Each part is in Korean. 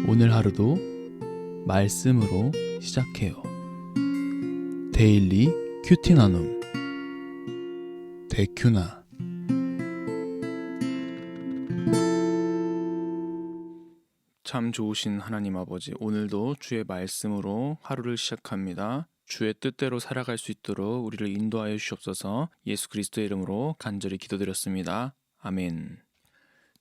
오늘 하루도 말씀으로 시작해요. 데일리 큐티 나눔 데큐나. 참 좋으신 하나님 아버지, 오늘도 주의 말씀으로 하루를 시작합니다. 주의 뜻대로 살아갈 수 있도록 우리를 인도하여 주시옵소서. 예수 그리스도의 이름으로 간절히 기도드렸습니다. 아멘.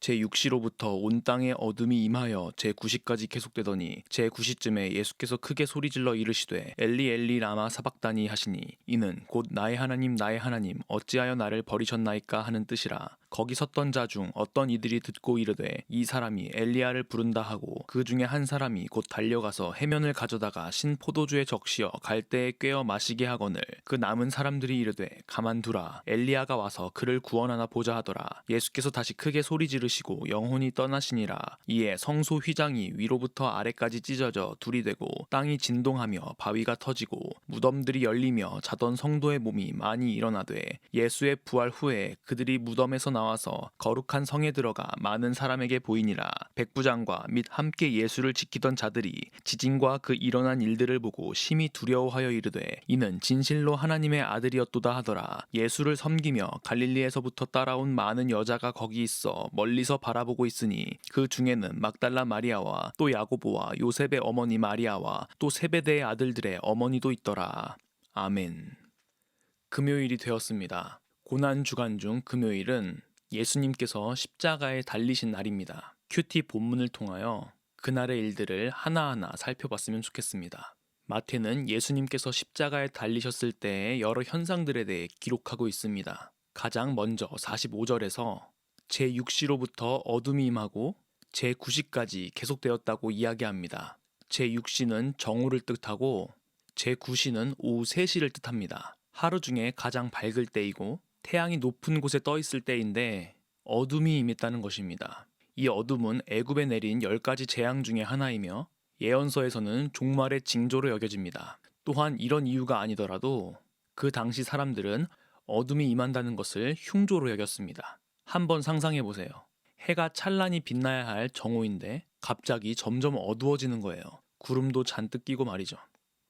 제6시로부터 온 땅에 어둠이 임하여 제9시까지 계속되더니 제9시쯤에 예수께서 크게 소리질러 이르시되 엘리 엘리 라마 사박다니 하시니 이는 곧 나의 하나님 나의 하나님 어찌하여 나를 버리셨나이까 하는 뜻이라. 거기 섰던 자 중 어떤 이들이 듣고 이르되 이 사람이 엘리야를 부른다 하고 그 중에 한 사람이 곧 달려가서 해면을 가져다가 신 포도주에 적시어 갈대에 꿰어 마시게 하거늘 그 남은 사람들이 이르되 가만두라 엘리야가 와서 그를 구원하나 보자 하더라. 예수께서 다시 크게 소리 지르시고 영혼이 떠나시니라. 이에 성소 휘장이 위로부터 아래까지 찢어져 둘이 되고 땅이 진동하며 바위가 터지고 무덤들이 열리며 자던 성도의 몸이 많이 일어나되 예수의 부활 후에 그들이 무덤에서 나와서 거룩한 성에 들어가 많은 사람에게 보이니라. 백부장과 및 함께 예수를 지키던 자들이 지진과 그 일어난 일들을 보고 심히 두려워하여 이르되 이는 진실로 하나님의 아들이었도다 하더라. 예수를 섬기며 갈릴리에서부터 따라온 많은 여자가 거기 있어 멀리서 바라보고 있으니 그 중에는 막달라 마리아와 또 야고보와 요셉의 어머니 마리아와 또 세베대의 아들들의 어머니도 있더라. 아멘. 금요일이 되었습니다. 고난주간 중 금요일은 예수님께서 십자가에 달리신 날입니다. 큐티 본문을 통하여 그날의 일들을 하나하나 살펴봤으면 좋겠습니다. 마태는 예수님께서 십자가에 달리셨을 때의 여러 현상들에 대해 기록하고 있습니다. 가장 먼저 45절에서 제6시로부터 어둠이 임하고 제9시까지 계속되었다고 이야기합니다. 제6시는 정오를 뜻하고 제9시는 오후 3시를 뜻합니다. 하루 중에 가장 밝을 때이고 태양이 높은 곳에 떠 있을 때인데 어둠이 임했다는 것입니다. 이 어둠은 애굽에 내린 10가지 재앙 중의 하나이며 예언서에서는 종말의 징조로 여겨집니다. 또한 이런 이유가 아니더라도 그 당시 사람들은 어둠이 임한다는 것을 흉조로 여겼습니다. 한번 상상해 보세요. 해가 찬란히 빛나야 할 정오인데 갑자기 점점 어두워지는 거예요. 구름도 잔뜩 끼고 말이죠.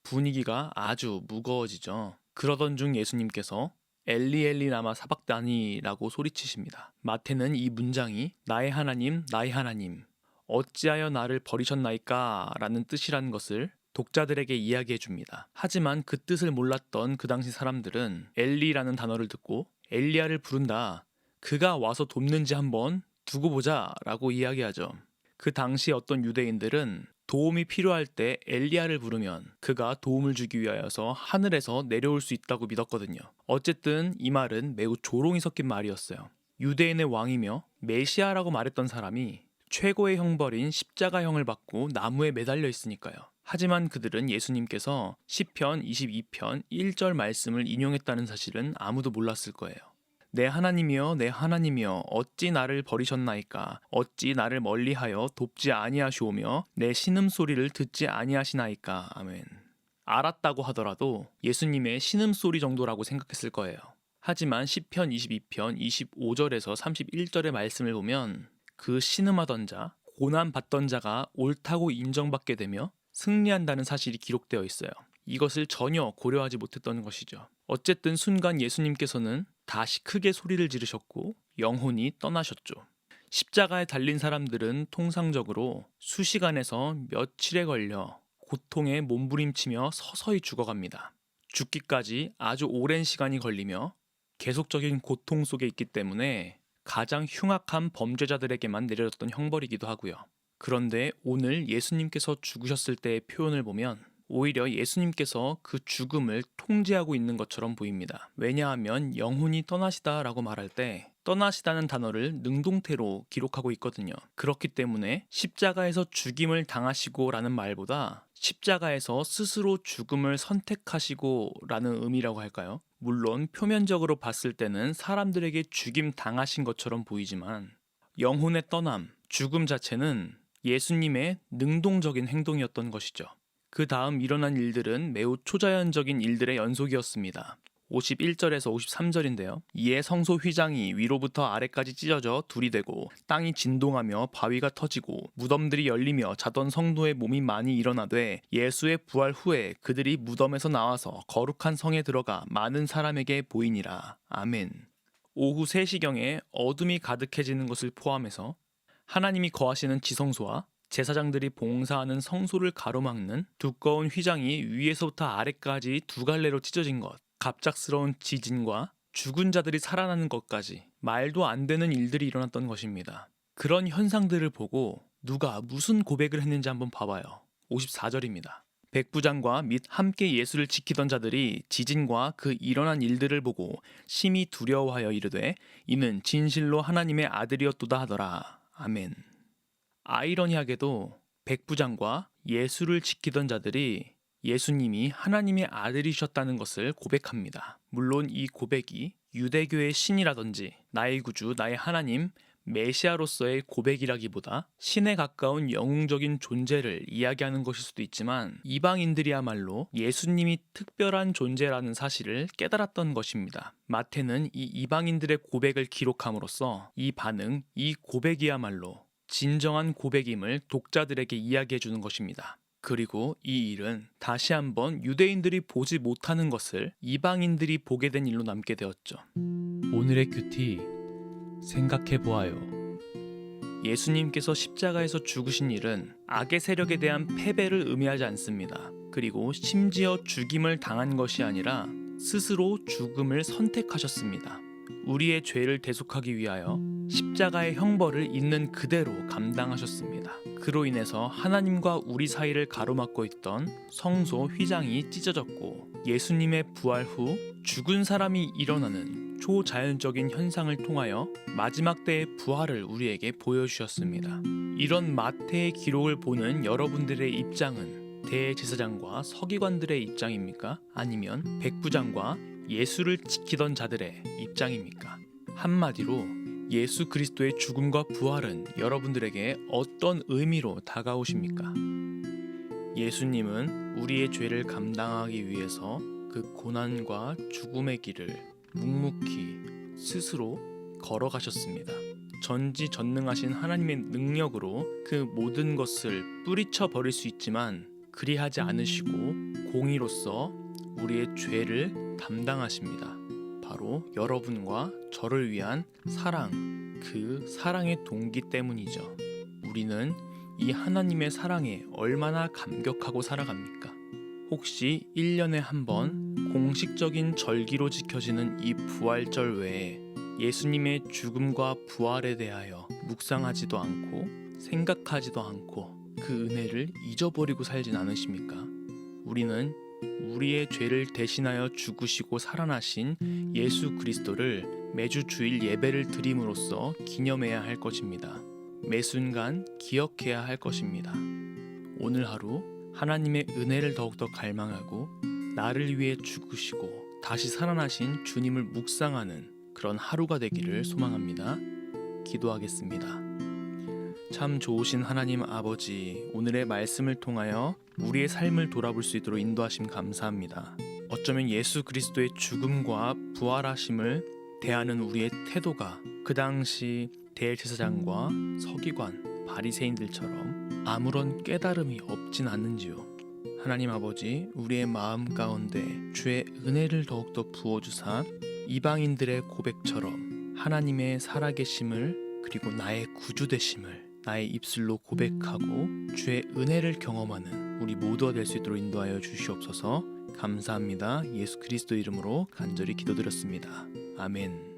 분위기가 아주 무거워지죠. 그러던 중 예수님께서 엘리 엘리 라마 사박다니라고 소리치십니다. 마태는 이 문장이 나의 하나님 나의 하나님 어찌하여 나를 버리셨나이까 라는 뜻이라는 것을 독자들에게 이야기해 줍니다. 하지만 그 뜻을 몰랐던 그 당시 사람들은 엘리라는 단어를 듣고 엘리야를 부른다, 그가 와서 돕는지 한번 두고 보자 라고 이야기하죠. 그 당시 어떤 유대인들은 도움이 필요할 때 엘리야를 부르면 그가 도움을 주기 위하여서 하늘에서 내려올 수 있다고 믿었거든요. 어쨌든 이 말은 매우 조롱이 섞인 말이었어요. 유대인의 왕이며 메시아라고 말했던 사람이 최고의 형벌인 십자가형을 받고 나무에 매달려 있으니까요. 하지만 그들은 예수님께서 시편 22편 1절 말씀을 인용했다는 사실은 아무도 몰랐을 거예요. 내 하나님이여 내 하나님이여 어찌 나를 버리셨나이까 어찌 나를 멀리하여 돕지 아니하시오며 내 신음소리를 듣지 아니하시나이까. 아멘. 알았다고 하더라도 예수님의 신음소리 정도라고 생각했을 거예요. 하지만 시편 22편 25절에서 31절의 말씀을 보면 그 신음하던 자, 고난받던 자가 옳다고 인정받게 되며 승리한다는 사실이 기록되어 있어요. 이것을 전혀 고려하지 못했던 것이죠. 어쨌든 순간 예수님께서는 다시 크게 소리를 지르셨고 영혼이 떠나셨죠. 십자가에 달린 사람들은 통상적으로 수시간에서 며칠에 걸려 고통에 몸부림치며 서서히 죽어갑니다. 죽기까지 아주 오랜 시간이 걸리며 계속적인 고통 속에 있기 때문에 가장 흉악한 범죄자들에게만 내려졌던 형벌이기도 하고요. 그런데 오늘 예수님께서 죽으셨을 때의 표현을 보면 오히려 예수님께서 그 죽음을 통제하고 있는 것처럼 보입니다. 왜냐하면 영혼이 떠나시다라고 말할 때 떠나시다는 단어를 능동태로 기록하고 있거든요. 그렇기 때문에 십자가에서 죽임을 당하시고 라는 말보다 십자가에서 스스로 죽음을 선택하시고 라는 의미라고 할까요? 물론 표면적으로 봤을 때는 사람들에게 죽임 당하신 것처럼 보이지만 영혼의 떠남, 죽음 자체는 예수님의 능동적인 행동이었던 것이죠. 그 다음 일어난 일들은 매우 초자연적인 일들의 연속이었습니다. 51절에서 53절인데요. 이에 성소 휘장이 위로부터 아래까지 찢어져 둘이 되고 땅이 진동하며 바위가 터지고 무덤들이 열리며 자던 성도의 몸이 많이 일어나되 예수의 부활 후에 그들이 무덤에서 나와서 거룩한 성에 들어가 많은 사람에게 보이니라. 아멘. 오후 3시경에 어둠이 가득해지는 것을 포함해서 하나님이 거하시는 지성소와 제사장들이 봉사하는 성소를 가로막는 두꺼운 휘장이 위에서부터 아래까지 두 갈래로 찢어진 것, 갑작스러운 지진과 죽은 자들이 살아나는 것까지 말도 안 되는 일들이 일어났던 것입니다. 그런 현상들을 보고 누가 무슨 고백을 했는지 한번 봐봐요. 54절입니다. 백부장과 및 함께 예수를 지키던 자들이 지진과 그 일어난 일들을 보고 심히 두려워하여 이르되 이는 진실로 하나님의 아들이었도다 하더라. 아멘. 아이러니하게도 백부장과 예수를 지키던 자들이 예수님이 하나님의 아들이셨다는 것을 고백합니다. 물론 이 고백이 유대교의 신이라든지 나의 구주, 나의 하나님, 메시아로서의 고백이라기보다 신에 가까운 영웅적인 존재를 이야기하는 것일 수도 있지만 이방인들이야말로 예수님이 특별한 존재라는 사실을 깨달았던 것입니다. 마태는 이 이방인들의 고백을 기록함으로써 이 반응, 이 고백이야말로 진정한 고백임을 독자들에게 이야기해 주는 것입니다. 그리고 이 일은 다시 한번 유대인들이 보지 못하는 것을 이방인들이 보게 된 일로 남게 되었죠. 오늘의 큐티 생각해 보아요. 예수님께서 십자가에서 죽으신 일은 악의 세력에 대한 패배를 의미하지 않습니다. 그리고 심지어 죽임을 당한 것이 아니라 스스로 죽음을 선택하셨습니다. 우리의 죄를 대속하기 위하여 십자가의 형벌을 있는 그대로 감당하셨습니다. 그로 인해서 하나님과 우리 사이를 가로막고 있던 성소 휘장이 찢어졌고 예수님의 부활 후 죽은 사람이 일어나는 초자연적인 현상을 통하여 마지막 때의 부활을 우리에게 보여주셨습니다. 이런 마태의 기록을 보는 여러분들의 입장은 대제사장과 서기관들의 입장입니까? 아니면 백부장과 예수를 지키던 자들의 입장입니까? 한마디로 예수 그리스도의 죽음과 부활은 여러분들에게 어떤 의미로 다가오십니까? 예수님은 우리의 죄를 감당하기 위해서 그 고난과 죽음의 길을 묵묵히 스스로 걸어가셨습니다. 전지전능하신 하나님의 능력으로 그 모든 것을 뿌리쳐 버릴 수 있지만 그리하지 않으시고 공의로서 우리의 죄를 담당하십니다. 바로 여러분과 저를 위한 사랑, 그 사랑의 동기 때문이죠. 우리는 이 하나님의 사랑에 얼마나 감격하고 살아갑니까? 혹시 1년에 한 번 공식적인 절기로 지켜지는 이 부활절 외에 예수님의 죽음과 부활에 대하여 묵상하지도 않고 생각하지도 않고 그 은혜를 잊어버리고 살진 않으십니까? 우리는 우리의 죄를 대신하여 죽으시고 살아나신 예수 그리스도를 매주 주일 예배를 드림으로써 기념해야 할 것입니다. 매 순간 기억해야 할 것입니다. 오늘 하루 하나님의 은혜를 더욱더 갈망하고 나를 위해 죽으시고 다시 살아나신 주님을 묵상하는 그런 하루가 되기를 소망합니다. 기도하겠습니다. 참 좋으신 하나님 아버지, 오늘의 말씀을 통하여 우리의 삶을 돌아볼 수 있도록 인도하심 감사합니다. 어쩌면 예수 그리스도의 죽음과 부활하심을 대하는 우리의 태도가 그 당시 대제사장과 서기관, 바리새인들처럼 아무런 깨달음이 없진 않는지요. 하나님 아버지, 우리의 마음 가운데 주의 은혜를 더욱더 부어주사 이방인들의 고백처럼 하나님의 살아계심을 그리고 나의 구주 되심을 나의 입술로 고백하고 주의 은혜를 경험하는 우리 모두가 될 수 있도록 인도하여 주시옵소서. 감사합니다. 예수 그리스도 이름으로 간절히 기도드렸습니다. 아멘.